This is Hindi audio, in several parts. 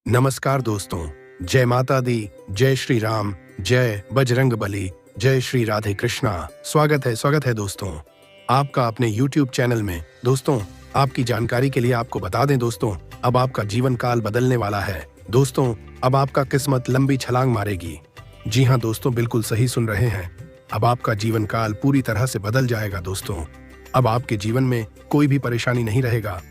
नमस्कार दोस्तों। जय माता दी, जय श्री राम, जय बजरंगबली, जय श्री राधे कृष्णा। स्वागत है दोस्तों आपका अपने YouTube चैनल में। दोस्तों, आपकी जानकारी के लिए आपको बता दें दोस्तों, अब आपका जीवन काल बदलने वाला है। दोस्तों, अब आपका किस्मत लंबी छलांग मारेगी। जी हाँ दोस्तों, बिल्कुल सही सुन रहे हैं। अब आपका जीवन काल पूरी तरह से बदल जाएगा दोस्तों। अब आपके जीवन में कोई भी परेशानी नहीं रहेगा।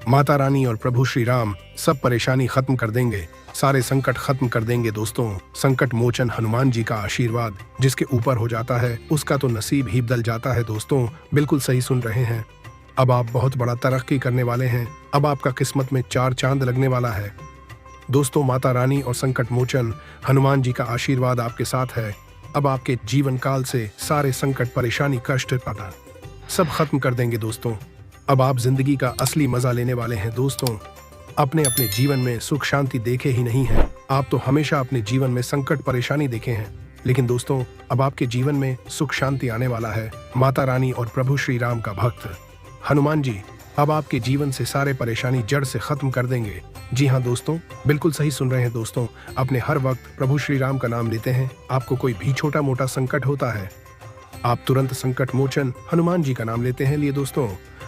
माता रानी और प्रभु श्री राम सब परेशानी खत्म कर देंगे, सारे संकट खत्म कर देंगे दोस्तों। संकट मोचन हनुमान जी का आशीर्वाद जिसके ऊपर हो जाता है उसका तो नसीब ही बदल जाता है दोस्तों। बिल्कुल सही सुन रहे हैं। अब आप बहुत बड़ा तरक्की करने वाले हैं। अब आपका किस्मत में 4 चांद लगने वाला है दोस्तों। माता रानी और संकट मोचन हनुमान जी का आशीर्वाद आपके साथ है। अब आपके जीवन काल से सारे संकट, परेशानी, कष्ट पता सब खत्म कर देंगे दोस्तों। अब आप जिंदगी का असली मजा लेने वाले हैं दोस्तों। अपने जीवन में सुख शांति देखे ही नहीं है, आप तो हमेशा अपने जीवन में संकट, परेशानी देखे हैं। लेकिन दोस्तों, अब आपके जीवन में सुख शांति आने वाला है। माता रानी और प्रभु श्री राम का भक्त हनुमान जी अब आपके जीवन से सारे परेशानी जड़ से खत्म कर देंगे। जी हाँ दोस्तों, बिल्कुल सही सुन रहे हैं दोस्तों। अपने हर वक्त प्रभु श्री राम का नाम लेते हैं, आपको कोई भी छोटा मोटा संकट होता है, आप तुरंत संकट मोचन हनुमान जी का नाम लेते हैं। लिए दोस्तों,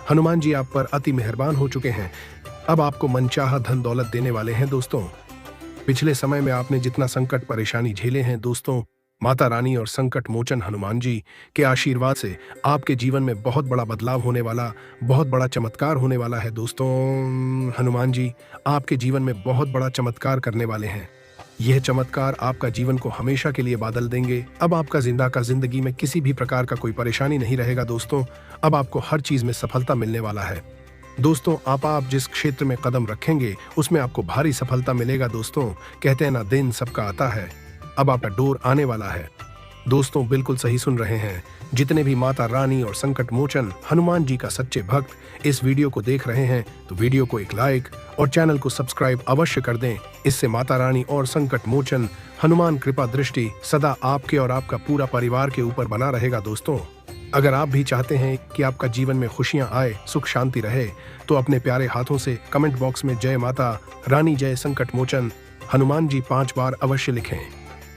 हनुमान जी आप पर अति मेहरबान हो चुके हैं। अब आपको मनचाहा धन दौलत देने वाले हैं दोस्तों। पिछले समय में आपने जितना संकट, परेशानी झेले हैं दोस्तों, माता रानी और संकट मोचन हनुमान जी के आशीर्वाद से आपके जीवन में बहुत बड़ा बदलाव होने वाला, बहुत बड़ा चमत्कार होने वाला है दोस्तों। हनुमान जी आपके जीवन में बहुत बड़ा चमत्कार करने वाले हैं। यह चमत्कार आपका जीवन को हमेशा के लिए बदल देंगे। अब आपका जिंदगी में किसी भी प्रकार का कोई परेशानी नहीं रहेगा दोस्तों। अब आपको हर चीज में सफलता मिलने वाला है दोस्तों। आप जिस क्षेत्र में कदम रखेंगे उसमें आपको भारी सफलता मिलेगा दोस्तों। कहते हैं ना, दिन सबका आता है। अब आपका डोर आने वाला है दोस्तों। बिल्कुल सही सुन रहे हैं। जितने भी माता रानी और संकट मोचन हनुमान जी का सच्चे भक्त इस वीडियो को देख रहे हैं तो वीडियो को एक लाइक और चैनल को सब्सक्राइब अवश्य कर दें। इससे माता रानी और संकट मोचन हनुमान कृपा दृष्टि सदा आपके और आपका पूरा परिवार के ऊपर बना रहेगा दोस्तों। अगर आप भी चाहते हैं कि आपका जीवन में खुशियां आए, सुख शांति रहे, तो अपने प्यारे हाथों से कमेंट बॉक्स में जय माता रानी, जय संकट मोचन हनुमान जी 5 बार अवश्य लिखें।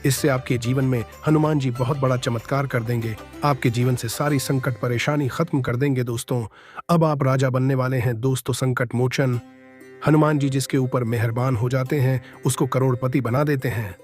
इससे आपके जीवन में हनुमान जी बहुत बड़ा चमत्कार कर देंगे। आपके जीवन से सारी संकट, परेशानी खत्म कर देंगे दोस्तों। अब आप राजा बनने वाले हैं दोस्तों। संकट मोचन हनुमान जी जिसके ऊपर मेहरबान हो जाते हैं उसको करोड़पति बना देते हैं।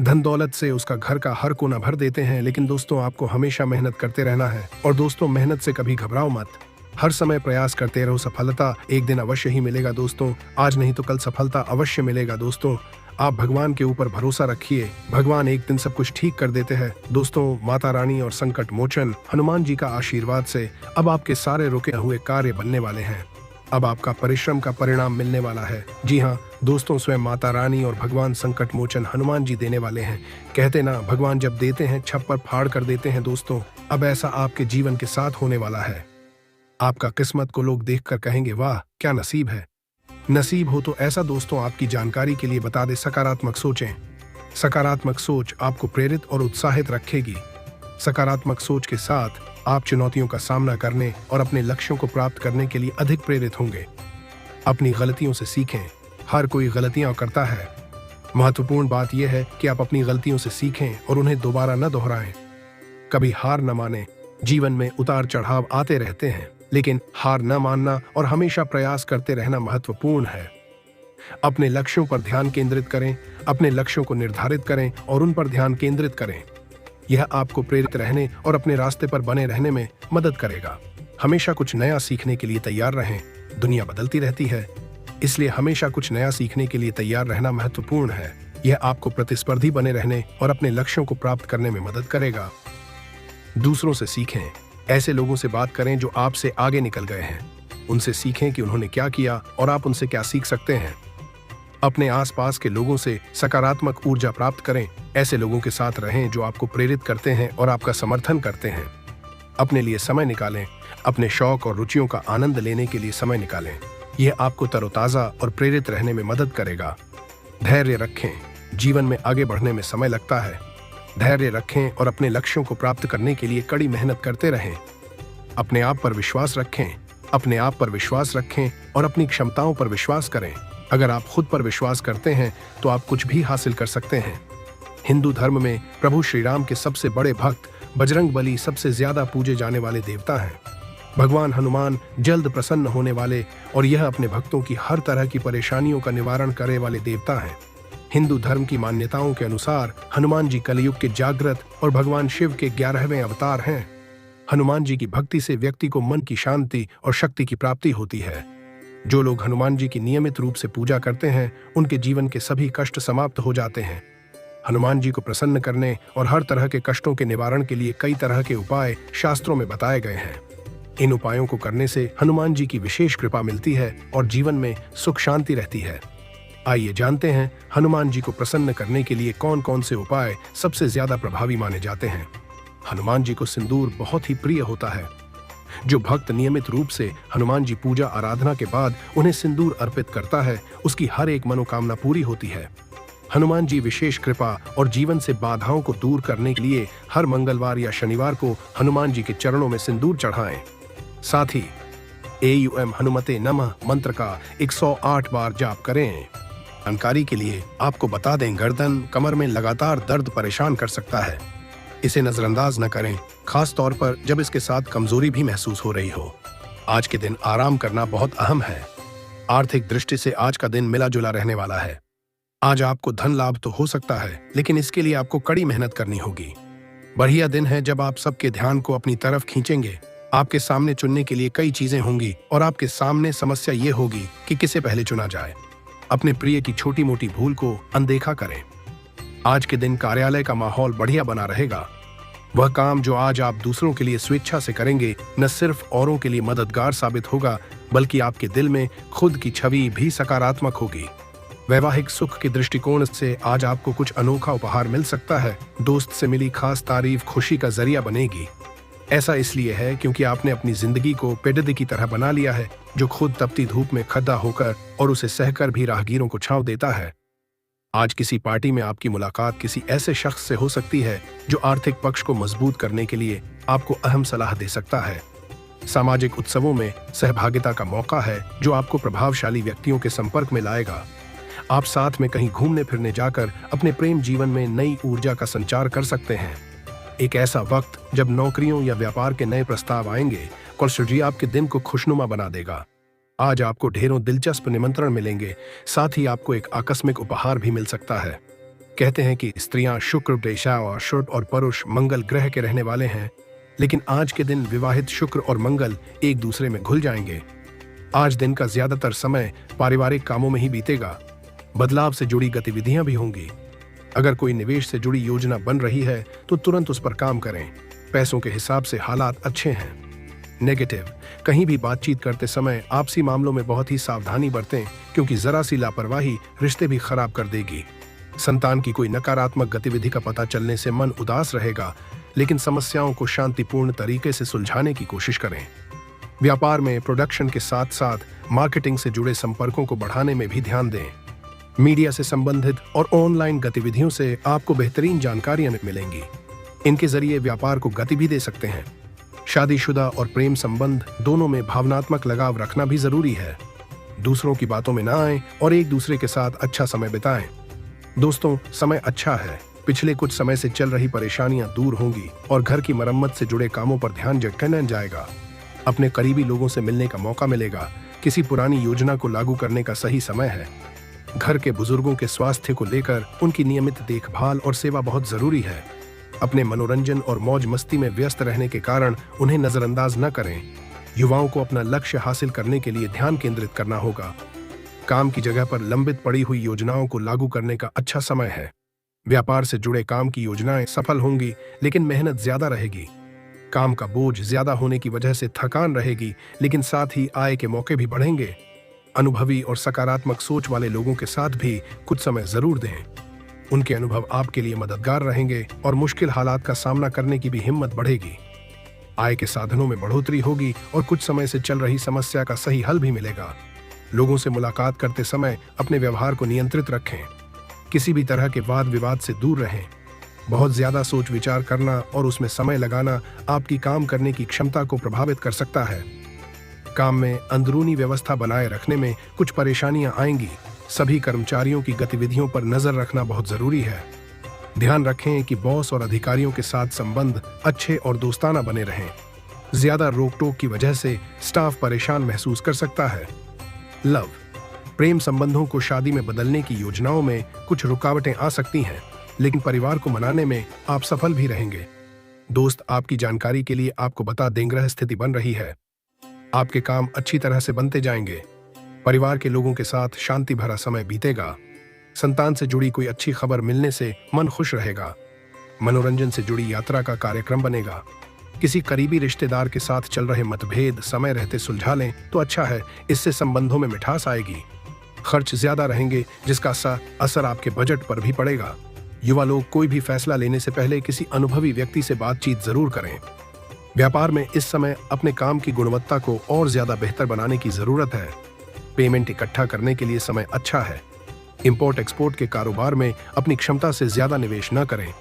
धन दौलत से उसका घर का हर कोना भर देते हैं। लेकिन दोस्तों, आपको हमेशा मेहनत करते रहना है। और दोस्तों, मेहनत से कभी घबराओ मत। हर समय प्रयास करते रहो। सफलता एक दिन अवश्य ही मिलेगा दोस्तों। आज नहीं तो कल सफलता अवश्य मिलेगा दोस्तों। आप भगवान के ऊपर भरोसा रखिए, भगवान एक दिन सब कुछ ठीक कर देते हैं दोस्तों। माता रानी और संकट मोचन हनुमान जी का आशीर्वाद से अब आपके सारे रुके हुए कार्य बनने वाले हैं। अब आपका परिश्रम का परिणाम मिलने वाला है। जी हाँ दोस्तों, स्वयं माता रानी और भगवान संकट मोचन हनुमान जी देने वाले हैं। कहते ना, भगवान जब देते हैं छप्पर फाड़ कर देते हैं दोस्तों। अब ऐसा आपके जीवन के साथ होने वाला है। आपका किस्मत को लोग देखकर कहेंगे, वाह क्या नसीब है। नसीब हो तो ऐसा दोस्तों, आपकी जानकारी के लिए बता दे, सकारात्मक सोचें। सकारात्मक सोच आपको प्रेरित और उत्साहित रखेगी। सकारात्मक सोच के साथ आप चुनौतियों का सामना करने और अपने लक्ष्यों को प्राप्त करने के लिए अधिक प्रेरित होंगे। अपनी गलतियों से सीखें। हर कोई गलतियां करता है। महत्वपूर्ण बात यह है कि आप अपनी गलतियों से सीखें और उन्हें दोबारा न दोहराएं। कभी हार न मानें। जीवन में उतार चढ़ाव आते रहते हैं, लेकिन हार न मानना और हमेशा प्रयास करते रहना महत्वपूर्ण है। अपने लक्ष्यों पर ध्यान केंद्रित करें। अपने लक्ष्यों को निर्धारित करें और उन पर ध्यान केंद्रित करें। यह आपको प्रेरित रहने और अपने रास्ते पर बने रहने में मदद करेगा। हमेशा कुछ नया सीखने के लिए तैयार रहें। दुनिया बदलती रहती है, इसलिए हमेशा कुछ नया सीखने के लिए तैयार रहना महत्वपूर्ण है। यह आपको प्रतिस्पर्धी बने रहने और अपने लक्ष्यों को प्राप्त करने में मदद करेगा। दूसरों से सीखें। ऐसे लोगों से बात करें जो आपसे आगे निकल गए हैं। उनसे सीखें कि उन्होंने क्या किया और आप उनसे क्या सीख सकते हैं। अपने आसपास के लोगों से सकारात्मक ऊर्जा प्राप्त करें। ऐसे लोगों के साथ रहें जो आपको प्रेरित करते हैं और आपका समर्थन करते हैं। अपने लिए समय निकालें। अपने शौक और रुचियों का आनंद लेने के लिए समय निकालें। यह आपको तरोताजा और प्रेरित रहने में मदद करेगा। धैर्य रखें। जीवन में आगे बढ़ने में समय लगता है। धैर्य रखें और अपने लक्ष्यों को प्राप्त करने के लिए कड़ी मेहनत करते रहें। अपने आप पर विश्वास रखें। अपने आप पर विश्वास रखें और अपनी क्षमताओं पर विश्वास करें। अगर आप खुद पर विश्वास करते हैं तो आप कुछ भी हासिल कर सकते हैं। हिंदू धर्म में प्रभु श्री राम के सबसे बड़े भक्त बजरंगबली सबसे ज्यादा पूजे जाने वाले देवता हैं। भगवान हनुमान जल्द प्रसन्न होने वाले और यह अपने भक्तों की हर तरह की परेशानियों का निवारण करने वाले देवता हैं। हिंदू धर्म की मान्यताओं के अनुसार हनुमान जी कलयुग के जागृत और भगवान शिव के 11वें अवतार हैं। हनुमान जी की भक्ति से व्यक्ति को मन की शांति और शक्ति की प्राप्ति होती है। जो लोग हनुमान जी की नियमित रूप से पूजा करते हैं उनके जीवन के सभी कष्ट समाप्त हो जाते हैं। हनुमान जी को प्रसन्न करने और हर तरह के कष्टों के निवारण के लिए कई तरह के उपाय शास्त्रों में बताए गए हैं। इन उपायों को करने से हनुमान जी की विशेष कृपा मिलती है और जीवन में सुख शांति रहती है। आइए जानते हैं हनुमान जी को प्रसन्न करने के लिए कौन कौन से उपाय सबसे ज्यादा प्रभावी माने जाते हैं। हनुमान जी को सिंदूर बहुत ही प्रिय होता है। जो भक्त नियमित रूप से हनुमान जी पूजा आराधना के बाद उन्हें सिंदूर अर्पित करता है उसकी हर एक मनोकामना पूरी होती है। हनुमान जी विशेष कृपा और जीवन से बाधाओं को दूर करने के लिए हर मंगलवार या शनिवार को हनुमान जी के चरणों में सिंदूर चढ़ाएं। साथ ही एयुएम हनुमते नमः मंत्र का 108 बार जाप करें। जानकारी के लिए आपको बता दें, गर्दन कमर में लगातार दर्द परेशान कर सकता है। इसे नजरअंदाज न करें, खास तौर पर जब इसके साथ कमजोरी भी महसूस हो रही हो। आज के दिन आराम करना बहुत अहम है। आर्थिक दृष्टि से आज का दिन मिला जुला रहने वाला है। आज आपको धन लाभ तो हो सकता है, लेकिन इसके लिए आपको कड़ी मेहनत करनी होगी। बढ़िया दिन है जब आप सबके ध्यान को अपनी तरफ खींचेंगे। आपके सामने चुनने के लिए कई चीजें होंगी और आपके सामने समस्या ये होगी कि किसे पहले चुना जाए। अपने प्रिय की छोटी मोटी भूल को अनदेखा करें। आज के दिन कार्यालय का माहौल बढ़िया बना रहेगा। वह काम जो आज आप दूसरों के लिए स्वेच्छा से करेंगे न सिर्फ औरों के लिए मददगार साबित होगा, बल्कि आपके दिल में खुद की छवि भी सकारात्मक होगी। वैवाहिक सुख के दृष्टिकोण से आज आपको कुछ अनोखा उपहार मिल सकता है। दोस्त से मिली खास तारीफ खुशी का जरिया बनेगी। ऐसा इसलिए है क्योंकि आपने अपनी जिंदगी को पेडे की तरह बना लिया है, जो खुद तपती धूप में खड़ा होकर और उसे सहकर भी राहगीरों को छांव देता है। आज किसी पार्टी में आपकी मुलाकात किसी ऐसे शख्स से हो सकती है जो आर्थिक पक्ष को मजबूत करने के लिए आपको अहम सलाह दे सकता है। सामाजिक उत्सवों में सहभागिता का मौका है जो आपको प्रभावशाली व्यक्तियों के संपर्क में लाएगा। आप साथ में कहीं घूमने फिरने जाकर अपने प्रेम जीवन में नई ऊर्जा का संचार कर सकते हैं। एक ऐसा वक्त जब नौकरियों या व्यापार के नए प्रस्ताव आएंगे और जी आपके दिन को खुशनुमा बना देगा। आज आपको ढेरों दिलचस्प निमंत्रण मिलेंगे, साथ ही आपको एक आकस्मिक उपहार भी मिल सकता है। कहते हैं कि स्त्रियां शुक्र देशाश्वर और पुरुष मंगल ग्रह के रहने वाले हैं, लेकिन आज के दिन विवाहित शुक्र और मंगल एक दूसरे में घुल जाएंगे। आज दिन का ज्यादातर समय पारिवारिक कामों में ही बीतेगा। बदलाव से जुड़ी गतिविधियां भी होंगी। अगर कोई निवेश से जुड़ी योजना बन रही है तो तुरंत उस पर काम करें। पैसों के हिसाब से हालात अच्छे हैं। नेगेटिव, कहीं भी बातचीत करते समय आपसी मामलों में बहुत ही सावधानी बरतें, क्योंकि जरा सी लापरवाही रिश्ते भी खराब कर देगी। संतान की कोई नकारात्मक गतिविधि का पता चलने से मन उदास रहेगा, लेकिन समस्याओं को शांतिपूर्ण तरीके से सुलझाने की कोशिश करें। व्यापार में प्रोडक्शन के साथ साथ मार्केटिंग से जुड़े संपर्कों को बढ़ाने में भी ध्यान दें। मीडिया से संबंधित और ऑनलाइन गतिविधियों से आपको बेहतरीन जानकारियां मिलेंगी। इनके जरिए व्यापार को गति भी दे सकते हैं। शादीशुदा और प्रेम संबंध दोनों में भावनात्मक लगाव रखना भी जरूरी है। दूसरों की बातों में ना आएं और एक दूसरे के साथ अच्छा समय बिताएं। दोस्तों, समय अच्छा है। पिछले कुछ समय से चल रही परेशानियां दूर होंगी और घर की मरम्मत से जुड़े कामों पर ध्यान जगह जाएगा। अपने करीबी लोगों से मिलने का मौका मिलेगा। किसी पुरानी योजना को लागू करने का सही समय है। घर के बुजुर्गों के स्वास्थ्य को लेकर उनकी नियमित देखभाल और सेवा बहुत जरूरी है। अपने मनोरंजन और मौज मस्ती में व्यस्त रहने के कारण उन्हें नजरअंदाज न करें। युवाओं को अपना लक्ष्य हासिल करने के लिए ध्यान केंद्रित करना होगा। काम की जगह पर लंबित पड़ी हुई योजनाओं को लागू करने का अच्छा समय है। व्यापार से जुड़े काम की योजनाएं सफल होंगी, लेकिन मेहनत ज्यादा रहेगी। काम का बोझ ज्यादा होने की वजह से थकान रहेगी, लेकिन साथ ही आय के मौके भी बढ़ेंगे। अनुभवी और सकारात्मक सोच वाले लोगों के साथ भी कुछ समय जरूर दें। उनके अनुभव आपके लिए मददगार रहेंगे और मुश्किल हालात का सामना करने की भी हिम्मत बढ़ेगी। आय के साधनों में बढ़ोतरी होगी और कुछ समय से चल रही समस्या का सही हल भी मिलेगा। लोगों से मुलाकात करते समय अपने व्यवहार को नियंत्रित रखें। किसी भी तरह के वाद विवाद से दूर रहें। बहुत ज्यादा सोच विचार करना और उसमें समय लगाना आपकी काम करने की क्षमता को प्रभावित कर सकता है। काम में अंदरूनी व्यवस्था बनाए रखने में कुछ परेशानियां आएंगी। सभी कर्मचारियों की गतिविधियों पर नजर रखना बहुत जरूरी है। ध्यान रखें कि बॉस और अधिकारियों के साथ संबंध अच्छे और दोस्ताना बने रहें। ज्यादा रोक टोक की वजह से स्टाफ परेशान महसूस कर सकता है। लव, प्रेम संबंधों को शादी में बदलने की योजनाओं में कुछ रुकावटें आ सकती हैं, लेकिन परिवार को मनाने में आप सफल भी रहेंगे। दोस्त आपकी जानकारी के लिए आपको बता दें, ग्रह स्थिति बन रही है। आपके काम अच्छी तरह से बनते जाएंगे। परिवार के लोगों के साथ शांति भरा समय बीतेगा। संतान से जुड़ी कोई अच्छी खबर मिलने से मन खुश रहेगा। मनोरंजन से जुड़ी यात्रा का कार्यक्रम बनेगा। किसी करीबी रिश्तेदार के साथ चल रहे मतभेद समय रहते सुलझा लें तो अच्छा है, इससे संबंधों में मिठास आएगी। खर्च ज्यादा रहेंगे, जिसका असर आपके बजट पर भी पड़ेगा। युवा लोग कोई भी फैसला लेने से पहले किसी अनुभवी व्यक्ति से बातचीत जरूर करें। व्यापार में इस समय अपने काम की गुणवत्ता को और ज्यादा बेहतर बनाने की जरूरत है। पेमेंट इकट्ठा करने के लिए समय अच्छा है। इंपोर्ट एक्सपोर्ट के कारोबार में अपनी क्षमता से ज्यादा निवेश न करें।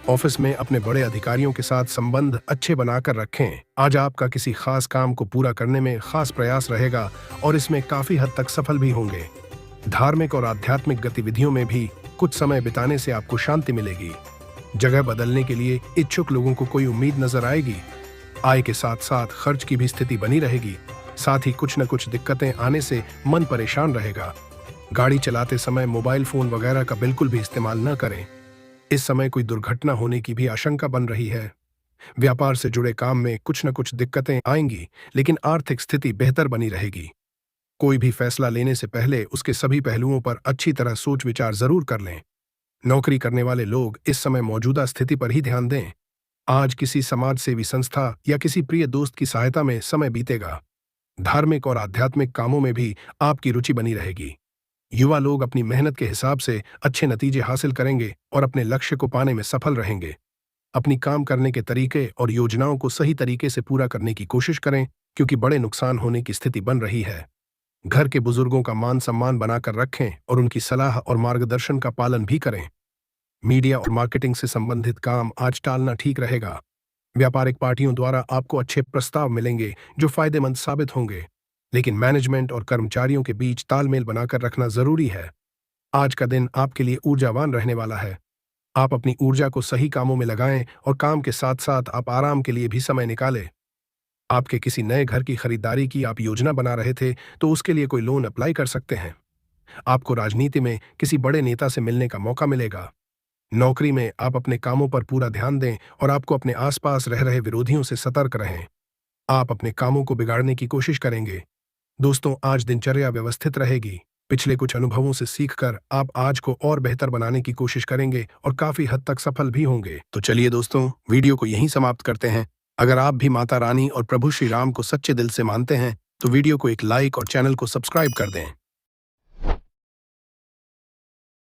ऑफिस में अपने बड़े अधिकारियों के साथ संबंध अच्छे बनाकर रखें। आज आपका किसी खास काम को पूरा करने में खास प्रयास रहेगा और इसमें काफी हद तक सफल भी होंगे। धार्मिक और आध्यात्मिक गतिविधियों में भी कुछ समय बिताने से आपको शांति मिलेगी। जगह बदलने के लिए इच्छुक लोगों को कोई उम्मीद नजर आएगी। आय के साथ साथ खर्च की भी स्थिति बनी रहेगी। साथ ही कुछ न कुछ दिक्कतें आने से मन परेशान रहेगा। गाड़ी चलाते समय मोबाइल फोन वगैरह का बिल्कुल भी इस्तेमाल न करें। इस समय कोई दुर्घटना होने की भी आशंका बन रही है। व्यापार से जुड़े काम में कुछ न कुछ दिक्कतें आएंगी, लेकिन आर्थिक स्थिति बेहतर बनी रहेगी। कोई भी फैसला लेने से पहले उसके सभी पहलुओं पर अच्छी तरह सोच विचार जरूर कर लें। नौकरी करने वाले लोग इस समय मौजूदा स्थिति पर ही ध्यान दें। आज किसी समाज सेवी संस्था या किसी प्रिय दोस्त की सहायता में समय बीतेगा। धार्मिक और आध्यात्मिक कामों में भी आपकी रुचि बनी रहेगी। युवा लोग अपनी मेहनत के हिसाब से अच्छे नतीजे हासिल करेंगे और अपने लक्ष्य को पाने में सफल रहेंगे। अपनी काम करने के तरीके और योजनाओं को सही तरीके से पूरा करने की कोशिश करें, क्योंकि बड़े नुकसान होने की स्थिति बन रही है। घर के बुजुर्गों का मान सम्मान बनाकर रखें और उनकी सलाह और मार्गदर्शन का पालन भी करें। मीडिया और मार्केटिंग से संबंधित काम आज टालना ठीक रहेगा। व्यापारिक पार्टियों द्वारा आपको अच्छे प्रस्ताव मिलेंगे जो फायदेमंद साबित होंगे, लेकिन मैनेजमेंट और कर्मचारियों के बीच तालमेल बनाकर रखना जरूरी है। आज का दिन आपके लिए ऊर्जावान रहने वाला है। आप अपनी ऊर्जा को सही कामों में लगाएं और काम के साथ साथ आप आराम के लिए भी समय निकालें। आपके किसी नए घर की खरीदारी की आप योजना बना रहे थे तो उसके लिए कोई लोन अप्लाई कर सकते हैं। आपको राजनीति में किसी बड़े नेता से मिलने का मौका मिलेगा। नौकरी में आप अपने कामों पर पूरा ध्यान दें और आपको अपने आसपास रह रहे विरोधियों से सतर्क रहें। आप अपने कामों को बिगाड़ने की कोशिश करेंगे। दोस्तों, आज दिनचर्या व्यवस्थित रहेगी। पिछले कुछ अनुभवों से सीखकर आप आज को और बेहतर बनाने की कोशिश करेंगे और काफी हद तक सफल भी होंगे। तो चलिए दोस्तों, वीडियो को यहीं समाप्त करते हैं। अगर आप भी माता रानी और प्रभु श्री राम को सच्चे दिल से मानते हैं तो वीडियो को एक लाइक और चैनल को सब्सक्राइब कर दें।